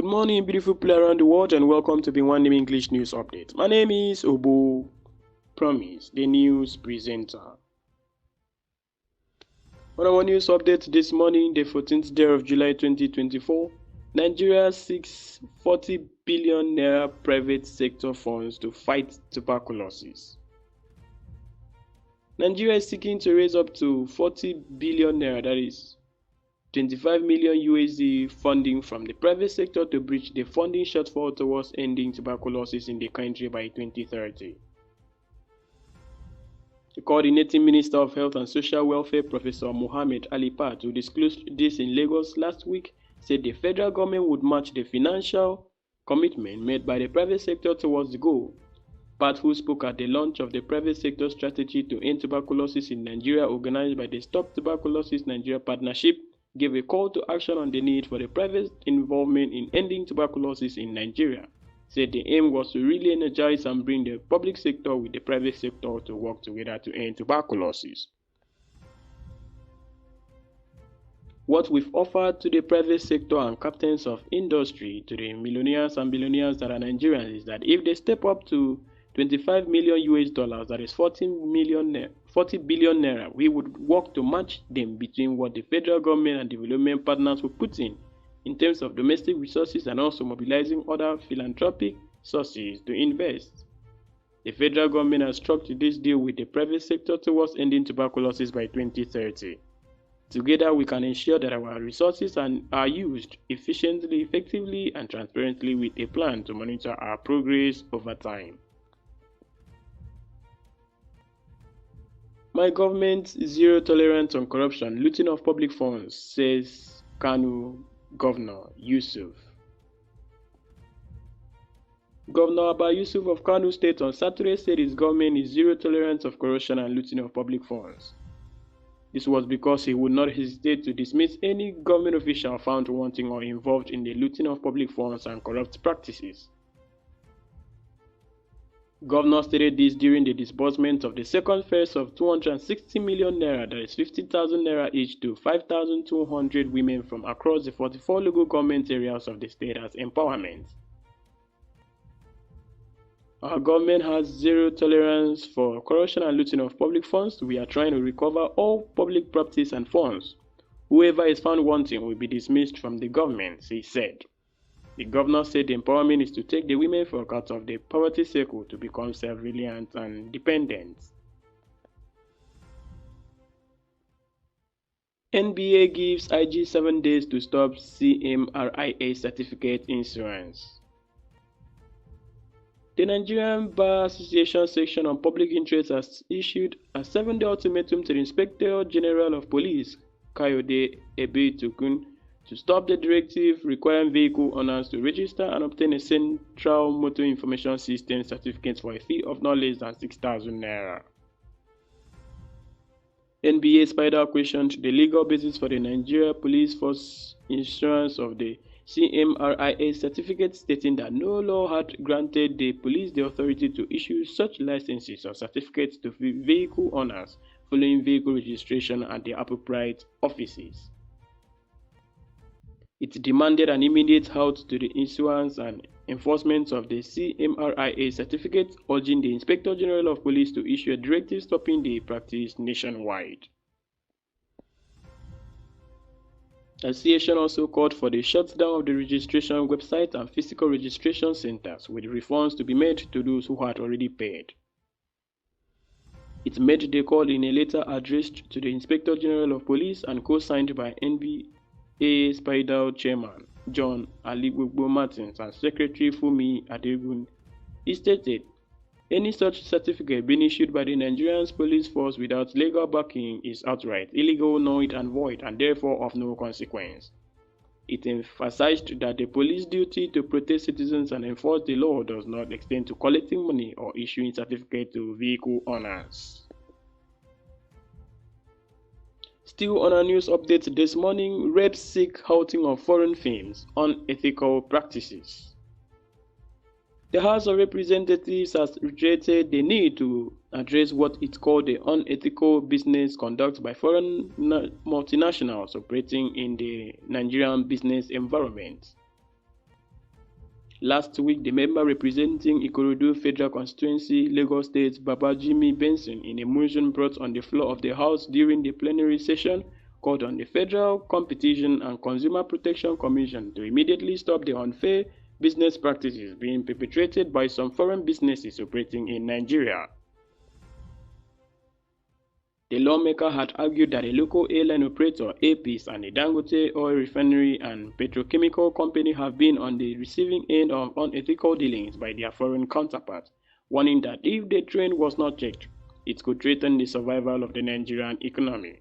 Good morning, beautiful people around the world, and welcome to Obinwannem English News Update. My name is Obo Promise, the news presenter. On our news update this morning, the 14th day of July 2024, Nigeria seeks 40 billion naira private sector funds to fight tuberculosis. Nigeria is seeking to raise up to 40 billion naira, that is 25 million USD funding from the private sector to bridge the funding shortfall towards ending tuberculosis in the country by 2030. The coordinating Minister of Health and Social Welfare, Professor Mohammed Ali Pat, who disclosed this in Lagos last week, said the federal government would match the financial commitment made by the private sector towards the goal. Pat, who spoke at the launch of the private sector strategy to end tuberculosis in Nigeria organized by the Stop Tuberculosis Nigeria Partnership, gave a call to action on the need for the private involvement in ending tuberculosis in Nigeria. Said the aim was to really energize and bring the public sector with the private sector to work together to end tuberculosis. What we've offered to the private sector and captains of industry, to the millionaires and billionaires that are Nigerians, is that if they step up to 25 million US dollars, that is 40 billion naira, we would work to match them between what the federal government and development partners will put in terms of domestic resources, and also mobilizing other philanthropic sources to invest. The federal government has struck this deal with the private sector towards ending tuberculosis by 2030. Together, we can ensure that our resources are used efficiently, effectively, and transparently, with a plan to monitor our progress over time. My government zero tolerance on corruption, looting of public funds, says Kano Governor Yusuf. Governor Yusuf of Kano State on Saturday said his government is zero tolerance of corruption and looting of public funds. This was because he would not hesitate to dismiss any government official found wanting or involved in the looting of public funds and corrupt practices. Governor stated this during the disbursement of the second phase of 260 million naira, that is 50,000 naira each, to 5,200 women from across the 44 local government areas of the state as empowerment. Our government has zero tolerance for corruption and looting of public funds. We are trying to recover all public properties and funds. Whoever is found wanting will be dismissed from the government, he said. The governor said the empowerment is to take the women folk out of the poverty circle to become self-reliant and dependent. NBA gives IG 7 days to stop CMRIS certificate insurance. The Nigerian Bar Association section on public interest has issued a 7-day ultimatum to the Inspector General of Police, Kayode Ebetukun, to stop the directive requiring vehicle owners to register and obtain a central motor information system certificate for a fee of not less than 6,000 naira. NBA Spider questioned the legal basis for the Nigeria Police Force issuance of the CMRIS certificate, stating that no law had granted the police the authority to issue such licenses or certificates to vehicle owners following vehicle registration at the appropriate offices. It demanded an immediate halt to the issuance and enforcement of the CMRIS certificate, urging the Inspector General of Police to issue a directive stopping the practice nationwide. The association also called for the shutdown of the registration website and physical registration centers, with refunds to be made to those who had already paid. It made the call in a letter addressed to the Inspector General of Police and co-signed by NBA Spider Chairman John Aligbogbo Martins and Secretary Fumi Adegun. He stated, any such certificate being issued by the Nigerian Police Force without legal backing is outright illegal, null and void, and therefore of no consequence. It emphasized that the police duty to protect citizens and enforce the law does not extend to collecting money or issuing certificates to vehicle owners. Still on our news update this morning, reps seek halting of foreign firms, unethical practices. The House of Representatives has reiterated the need to address what it called the unethical business conduct by foreign multinationals operating in the Nigerian business environment. Last week, the member representing Ikorodu Federal Constituency, Lagos State, Babajimi Benson, in a motion brought on the floor of the House during the plenary session, called on the Federal Competition and Consumer Protection Commission to immediately stop the unfair business practices being perpetrated by some foreign businesses operating in Nigeria. The lawmaker had argued that a local airline operator, Apis, and a Dangote oil refinery and petrochemical company have been on the receiving end of unethical dealings by their foreign counterparts, warning that if the trend was not checked, it could threaten the survival of the Nigerian economy.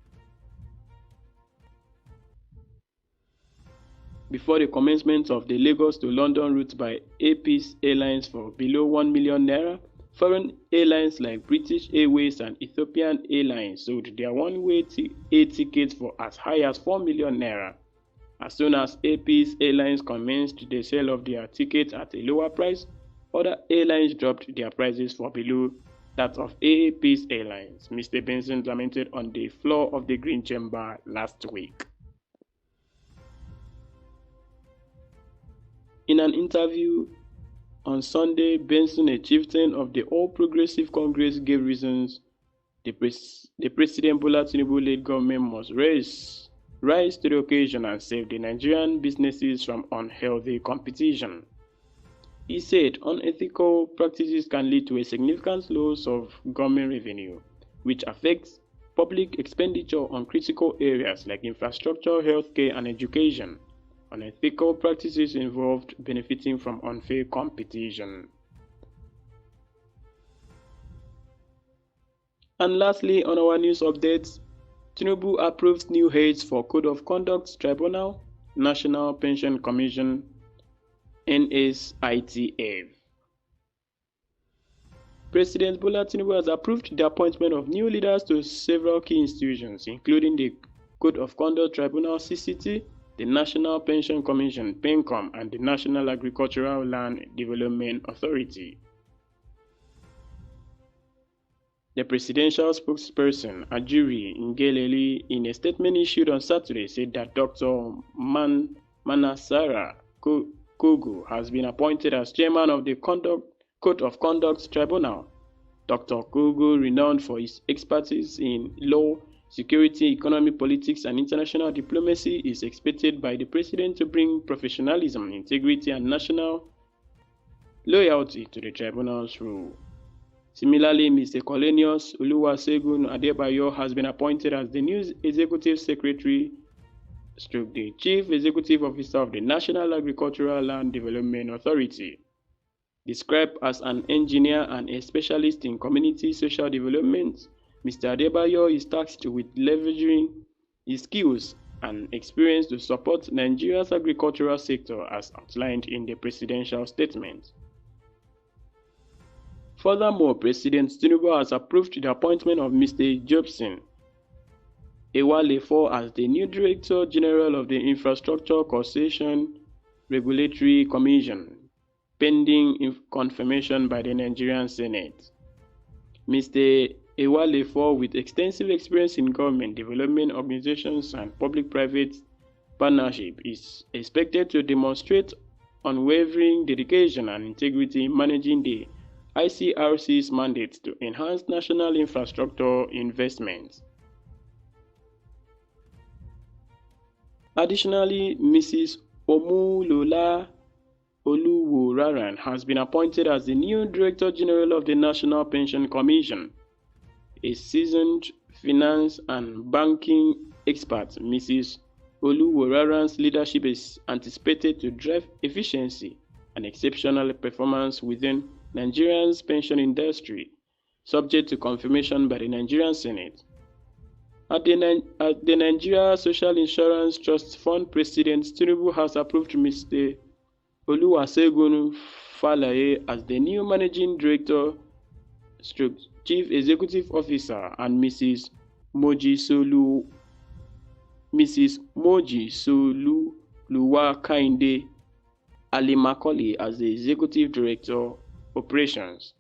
Before the commencement of the Lagos to London route by Apis Airlines for below 1 million naira, foreign airlines like British Airways and Ethiopian Airlines sold their one-way air tickets for as high as 4 million naira. As soon as Apis Airlines commenced the sale of their tickets at a lower price, other airlines dropped their prices for below that of Apis Airlines, Mr. Benson lamented on the floor of the Green Chamber last week. In an interview on Sunday, Benson, a chieftain of the All Progressive Congress, gave reasons the President Bola Tinubu-led government must rise to the occasion and save the Nigerian businesses from unhealthy competition. He said unethical practices can lead to a significant loss of government revenue, which affects public expenditure on critical areas like infrastructure, healthcare, and education. Unethical practices involved benefiting from unfair competition. And lastly, on our news updates, Tinubu approves new heads for Code of Conduct Tribunal, National Pension Commission, NSITF. President Bola Tinubu has approved the appointment of new leaders to several key institutions, including the Code of Conduct Tribunal (CCT), the National Pension Commission (PENCOM), and the National Agricultural Land Development Authority. The presidential spokesperson, Ajuri Ngeleli, in a statement issued on Saturday, said that Dr. Manasara Kogo has been appointed as chairman of the Code of Conduct Tribunal. Dr. Kogo, renowned for his expertise in law, security, economic politics, and international diplomacy, is expected by the president to bring professionalism, integrity, and national loyalty to the tribunal's rule. Similarly, Mr. Colenius Oluwasegun Adebayo has been appointed as the new executive secretary / the chief executive officer of the National Agricultural Land Development Authority. Described as an engineer and a specialist in community social development, Mr. Adebayo is tasked with leveraging his skills and experience to support Nigeria's agricultural sector as outlined in the presidential statement. Furthermore, President Tinubu has approved the appointment of Mr. Jobson Ewalefo as the new Director General of the Infrastructure Concession Regulatory Commission, pending confirmation by the Nigerian Senate. Mr. Ewalefo, with extensive experience in government, development organizations, and public-private partnership, is expected to demonstrate unwavering dedication and integrity in managing the ICRC's mandate to enhance national infrastructure investments. Additionally, Mrs. Omulola Oluworaran has been appointed as the new Director General of the National Pension Commission. A seasoned finance and banking expert, Mrs. Oluworaran's leadership is anticipated to drive efficiency and exceptional performance within Nigeria's pension industry, subject to confirmation by the Nigerian Senate. At the Nigeria Social Insurance Trust Fund, President Tinubu has approved Mr. Oluwasegun Falaye as the new Managing Director / Chief Executive Officer, and Mrs. Moji Soluwakainde Alimakoli as the Executive Director Operations.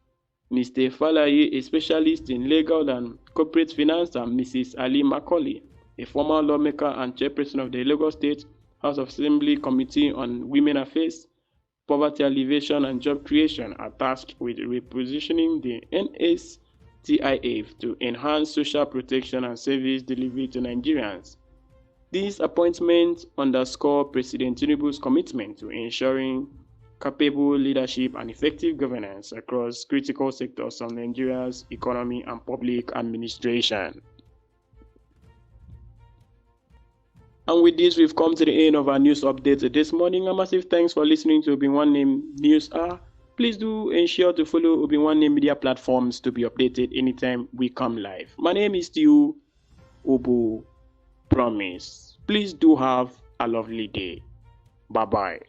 Mr. Falaye, a specialist in legal and corporate finance, and Mrs. Ali Macaulay, a former lawmaker and chairperson of the Lagos State House of Assembly Committee on Women Affairs, poverty alleviation and job creation are tasked with repositioning the NSITF to enhance social protection and service delivery to Nigerians. These appointments underscore President Tinubu's commitment to ensuring capable leadership and effective governance across critical sectors of Nigeria's economy and public administration. And with this, we've come to the end of our news update this morning. A massive thanks for listening to Obinwannem News Hour. Please do ensure to follow Obinwannem media platforms to be updated anytime we come live. My name is still Ubu Promise. Please do have a lovely day. Bye-bye.